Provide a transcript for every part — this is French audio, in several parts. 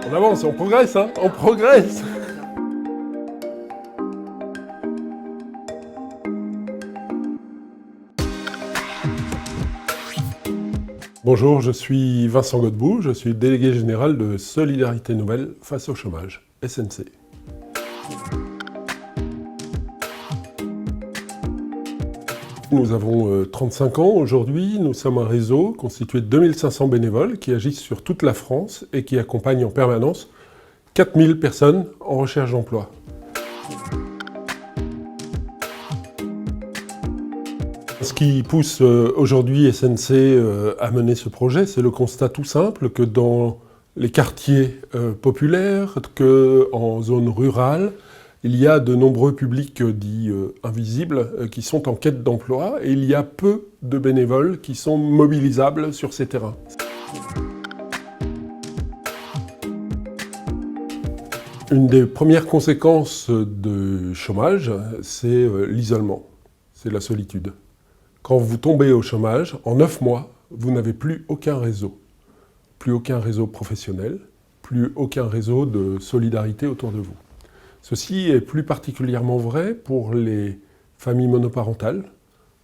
On avance, on progresse, hein, on progresse. Bonjour, je suis Vincent Godbout, je suis délégué général de Solidarité Nouvelle face au chômage, SNC. Nous avons 35 ans aujourd'hui, nous sommes un réseau constitué de 2500 bénévoles qui agissent sur toute la France et qui accompagnent en permanence 4000 personnes en recherche d'emploi. Ce qui pousse aujourd'hui SNC à mener ce projet, c'est le constat tout simple que dans les quartiers populaires, qu'en zone rurale, il y a de nombreux publics dits invisibles qui sont en quête d'emploi et il y a peu de bénévoles qui sont mobilisables sur ces terrains. Une des premières conséquences du chômage, c'est l'isolement, c'est la solitude. Quand vous tombez au chômage, en 9 mois, vous n'avez plus aucun réseau professionnel, plus aucun réseau de solidarité autour de vous. Ceci est plus particulièrement vrai pour les familles monoparentales,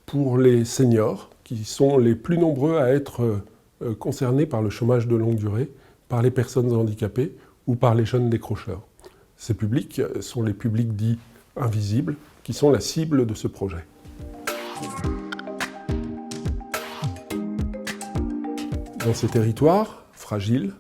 pour les seniors, qui sont les plus nombreux à être concernés par le chômage de longue durée, par les personnes handicapées ou par les jeunes décrocheurs. Ces publics sont les publics dits invisibles, qui sont la cible de ce projet. Dans ces territoires fragiles,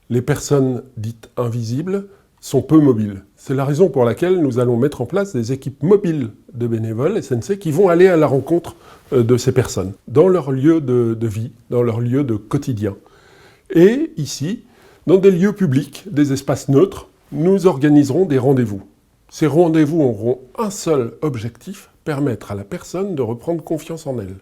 les personnes dites invisibles sont peu mobiles. C'est la raison pour laquelle nous allons mettre en place des équipes mobiles de bénévoles SNC qui vont aller à la rencontre de ces personnes, dans leur lieu de vie, dans leur lieu de quotidien. Et ici, dans des lieux publics, des espaces neutres, nous organiserons des rendez-vous. Ces rendez-vous auront un seul objectif, permettre à la personne de reprendre confiance en elle.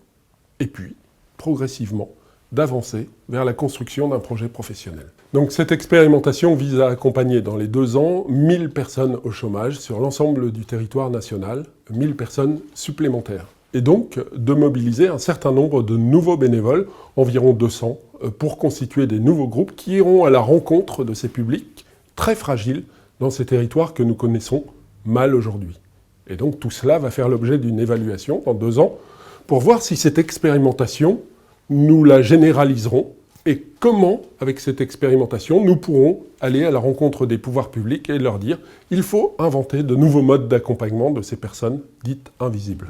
Et puis, progressivement, d'avancer vers la construction d'un projet professionnel. Donc cette expérimentation vise à accompagner dans les 2 ans 1000 personnes au chômage sur l'ensemble du territoire national, 1000 personnes supplémentaires. Et donc de mobiliser un certain nombre de nouveaux bénévoles, environ 200, pour constituer des nouveaux groupes qui iront à la rencontre de ces publics très fragiles dans ces territoires que nous connaissons mal aujourd'hui. Et donc tout cela va faire l'objet d'une évaluation dans 2 ans pour voir si cette expérimentation nous la généraliserons et comment, avec cette expérimentation, nous pourrons aller à la rencontre des pouvoirs publics et leur dire qu'il faut inventer de nouveaux modes d'accompagnement de ces personnes dites invisibles.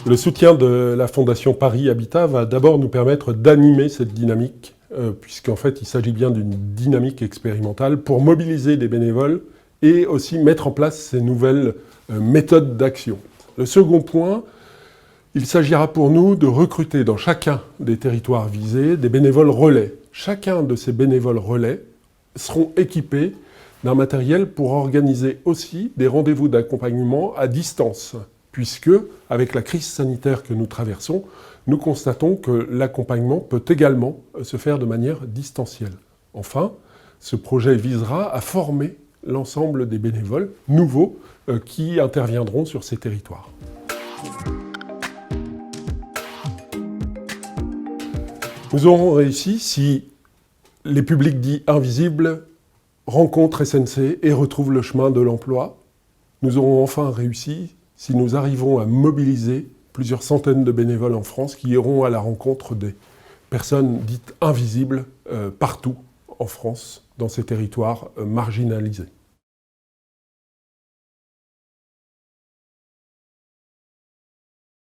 Le soutien de la Fondation Paris Habitat va d'abord nous permettre d'animer cette dynamique, puisqu'en fait il s'agit bien d'une dynamique expérimentale pour mobiliser des bénévoles et aussi mettre en place ces nouvelles méthodes d'action. Le second point, il s'agira pour nous de recruter dans chacun des territoires visés des bénévoles relais. Chacun de ces bénévoles relais seront équipés d'un matériel pour organiser aussi des rendez-vous d'accompagnement à distance, puisque, avec la crise sanitaire que nous traversons, nous constatons que l'accompagnement peut également se faire de manière distancielle. Enfin, ce projet visera à former l'ensemble des bénévoles nouveaux qui interviendront sur ces territoires. Nous aurons réussi si les publics dits invisibles rencontrent SNC et retrouvent le chemin de l'emploi. Nous aurons enfin réussi si nous arrivons à mobiliser plusieurs centaines de bénévoles en France qui iront à la rencontre des personnes dites invisibles partout en France, dans ces territoires marginalisés.